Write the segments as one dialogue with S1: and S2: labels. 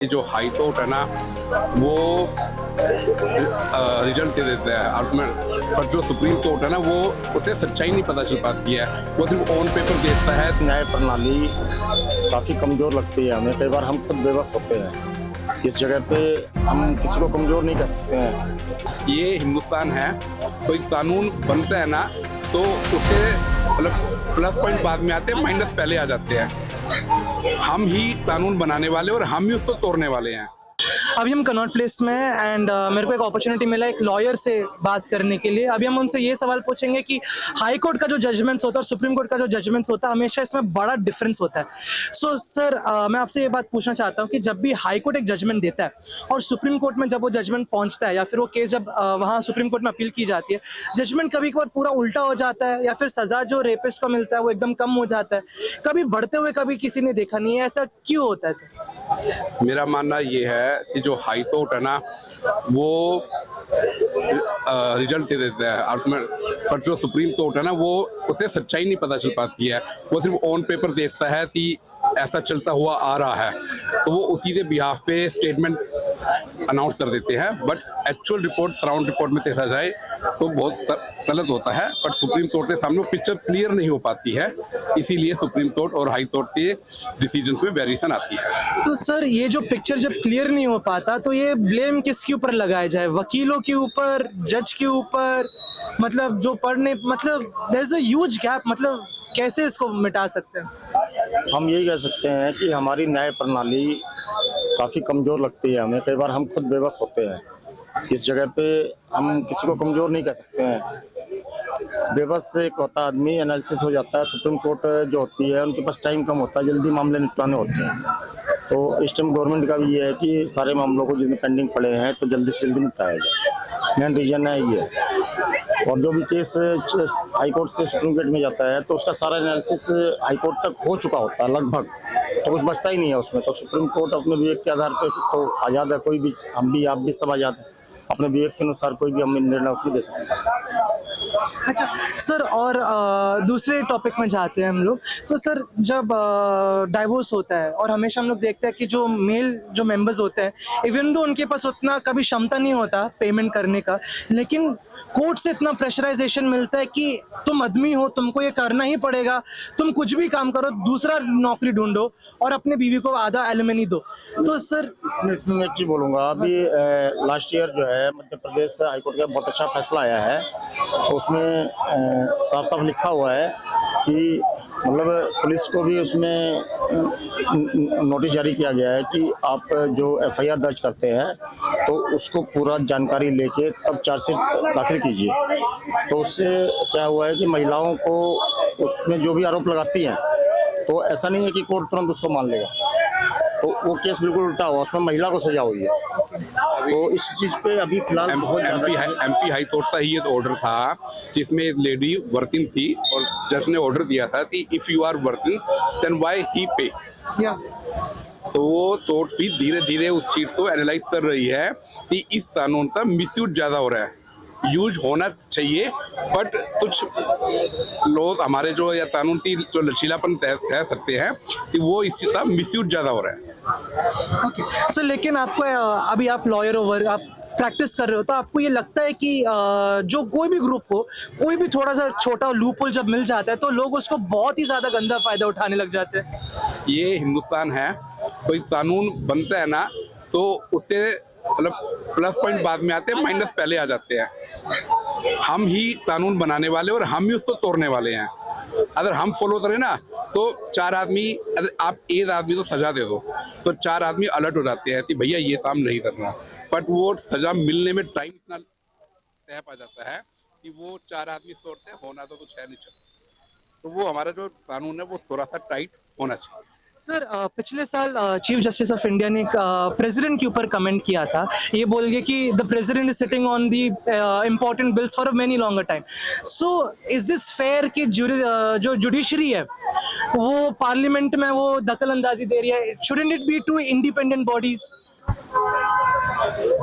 S1: जो high court है ना वो रिजल्ट दे देता है अल्टीमेट, पर जो सुप्रीम कोर्ट है ना वो उसे सच्चाई नहीं पता चल पाती है, वो सिर्फ ऑन पेपर देखता है।
S2: न्याय प्रणाली काफ़ी कमज़ोर लगती है हमें, कई बार हम खुद बेबस होते हैं। इस जगह पे हम किसी को कमज़ोर नहीं कह सकते हैं।
S1: ये हिंदुस्तान है, कोई कानून बनता है ना तो उसे मतलब प्लस पॉइंट बाद में आते हैं, माइनस पहले आ जाते हैं। हम ही कानून बनाने वाले और हम ही उसको तोड़ने वाले हैं।
S3: अभी हम कनॉट प्लेस में एंड मेरे को एक अपॉर्चुनिटी मिला एक लॉयर से बात करने के लिए। अभी हम उनसे ये सवाल पूछेंगे कि हाई कोर्ट का जो जजमेंट्स होता है और सुप्रीम कोर्ट का जो जजमेंट्स होता है हमेशा इसमें बड़ा डिफरेंस होता है। सो सर मैं आपसे ये बात पूछना चाहता हूँ कि जब भी हाई कोर्ट एक जजमेंट देता है और सुप्रीम कोर्ट में जब वो जजमेंट पहुंचता है या फिर वो केस जब वहाँ सुप्रीम कोर्ट में अपील की जाती है, जजमेंट कभी कभार पूरा उल्टा हो जाता है या फिर सजा जो रेपिस्ट को मिलता है वो एकदम कम हो जाता है, कभी बढ़ते हुए कभी किसी ने देखा नहीं है। ऐसा क्यों होता है सर?
S1: मेरा मानना ये है कि जो हाई कोर्ट है ना वो रिजल्ट दे देता है अल्टीमेट, पर जो सुप्रीम कोर्ट है ना वो उसे सच्चाई नहीं पता चल पाती है, वो सिर्फ ऑन पेपर देखता है कि ऐसा चलता हुआ आ रहा है तो वो उसी के बिहाफ पे स्टेटमेंट अनाउंस कर देते हैं। But actual report ground report में देखा जाए तो बहुत गलत होता है, बट सुप्रीम कोर्ट के सामने पिक्चर क्लियर नहीं हो पाती है, इसीलिए सुप्रीम कोर्ट और हाई कोर्ट के डिसीजंस में वेरिएशन आती है।
S3: तो सर ये जो पिक्चर जब क्लियर नहीं हो पाता तो ये ब्लेम किसके ऊपर लगाया जाए? वकीलों के ऊपर, जज के ऊपर? मतलब जो पढ़ने मतलब there is a huge gap, मतलब कैसे इसको मिटा सकते हैं?
S2: हम यही कह सकते हैं कि हमारी न्याय प्रणाली काफ़ी कमज़ोर लगती है हमें, कई बार हम खुद बेबस होते हैं। इस जगह पे हम किसी को कमज़ोर नहीं कह सकते हैं। बेबस से एक होता आदमी एनालिसिस हो जाता है। सुप्रीम कोर्ट जो होती है उनके पास टाइम कम होता है, जल्दी मामले निपटाने होते हैं। तो इस टाइम गवर्नमेंट का भी ये है कि सारे मामलों को जिसमें पेंडिंग पड़े हैं तो जल्दी से जल्दी निपटाया जाए। मेन रीजन है ये। और जो भी केस हाई कोर्ट से सुप्रीम कोर्ट में जाता है तो उसका सारा एनालिसिस हाई कोर्ट तक हो चुका होता है लगभग, तो कुछ बचता ही नहीं है उसमें। तो सुप्रीम कोर्ट अपने विवेक के आधार पर तो आज़ाद है, कोई भी, हम भी, आप भी सब आज़ाद है, अपने विवेक के अनुसार कोई भी हम निर्णय उसमें दे सकते हैं।
S3: अच्छा सर, और दूसरे टॉपिक में जाते हैं हम लोग। तो सर जब डाइवोर्स होता है और हमेशा हम लोग देखते हैं कि जो मेल जो मेंबर्स होते हैं, इवन दो उनके पास उतना कभी क्षमता नहीं होता पेमेंट करने का, लेकिन कोर्ट से इतना प्रेशराइजेशन मिलता है कि तुम आदमी हो, तुमको ये करना ही पड़ेगा, तुम कुछ भी काम करो, दूसरा नौकरी ढूंढो और अपने बीवी को आधा एलिमनी दो। तो सर
S2: इसमें मैं क्या बोलूँगा, अभी लास्ट ईयर जो है मध्य प्रदेश हाईकोर्ट का बहुत अच्छा फैसला आया है। तो उसमें साफ साफ लिखा हुआ है कि मतलब पुलिस को भी उसमें नोटिस जारी किया गया है कि आप जो एफआईआर दर्ज करते हैं तो उसको पूरा जानकारी लेके तब चार्जशीट दाखिल कीजिए। तो उससे क्या हुआ है कि महिलाओं को उसमें जो भी आरोप लगाती हैं तो ऐसा नहीं है कि कोर्ट तुरंत उसको मान लेगा, तो वो केस बिल्कुल उल्टा हुआ, उसमें महिला को सजा हुई है। तो इस चीज पे अभी फिलहाल
S1: एमपी हाई कोर्ट का ही एक ऑर्डर था जिसमें एक लेडी वर्किंग थी और जज ने ऑर्डर दिया था कि if you are working then why he pay. तो वो कोर्ट भी धीरे धीरे उस चीज को एनालाइज कर रही है कि इस कानून का मिसयूज ज्यादा हो रहा है। यूज होना चाहिए बट कुछ लोग हमारे जो या कानून की जो लचीलापन कह सकते हैं कि वो इस चीज का मिसयूज ज्यादा हो रहा है।
S3: ओके सर, लेकिन आपको अभी आप लॉयर ओवर आप प्रैक्टिस कर रहे हो तो आपको ये लगता है कि जो कोई भी ग्रुप हो, कोई भी थोड़ा सा छोटा लूप होल जब मिल जाता है तो लोग उसको बहुत ही ज्यादा गंदा फायदा उठाने लग जाते हैं?
S1: ये हिंदुस्तान है, कोई कानून बनता है ना तो उससे मतलब प्लस पॉइंट बाद में आते हैं, माइनस पहले आ जाते हैं। हम ही कानून बनाने वाले और हम ही उसको तोड़ने वाले हैं। अगर हम फॉलो करें ना तो चार आदमी, अगर आप एक आदमी को सजा दे दो तो चार आदमी अलर्ट हो जाते हैं कि भैया ये काम नहीं करना, बट वो सजा मिलने में टाइम इतना तय पा जाता है कि वो चार आदमी सोचते हैं, होना तो कुछ है नहीं चलता। तो वो हमारा जो कानून है वो थोड़ा सा टाइट होना चाहिए।
S3: सर पिछले साल चीफ जस्टिस ऑफ इंडिया ने प्रेसिडेंट के ऊपर कमेंट किया था, ये बोल के कि the president is sitting on the important bills for a many longer time. So is this fair कि जो जुडिशरी है वो पार्लियामेंट में वो दखल अंदाजी दे रही है? Shouldn't it be two independent bodies?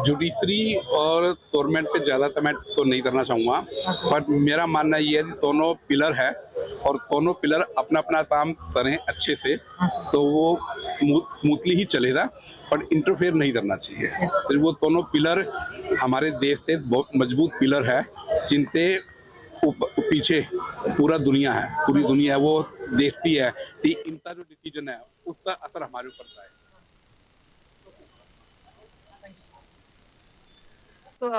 S1: Judiciary और गवर्नमेंट पे ज़्यादा कमेंट तो नहीं करना चाहूँगा, बट मेरा मानना ये है कि दोनों पिलर है और दोनों पिलर अपना अपना काम करें अच्छे से
S3: हाँ सर।
S1: तो वो स्मूथली ही चलेगा, पर इंटरफेयर नहीं करना चाहिए।
S3: Yes, sir.
S1: तो वो दोनों पिलर हमारे देश से बहुत मजबूत पिलर है, जिनके पीछे पूरा दुनिया है, पूरी दुनिया है, वो देखती है कि इनका जो डिसीजन है उसका असर हमारे ऊपर पड़ता है।
S3: तो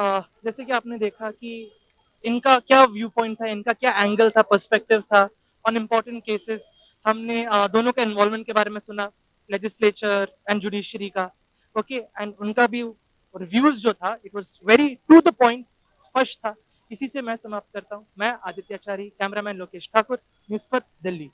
S3: जैसे कि आपने देखा कि इनका क्या व्यू पॉइंट था, इनका क्या एंगल था, पर्सपेक्टिव था ऑन इम्पोर्टेंट केसेस। हमने दोनों के इन्वॉल्वमेंट के बारे में सुना, लेजिस्लेचर एंड जुडिशरी का। ओके, एंड उनका भी रिव्यूज जो था it was very to the point, स्पष्ट था। इसी से मैं समाप्त करता हूँ। मैं आदित्य आचार्य, कैमरामैन लोकेश ठाकुर, न्यूज़ पर दिल्ली।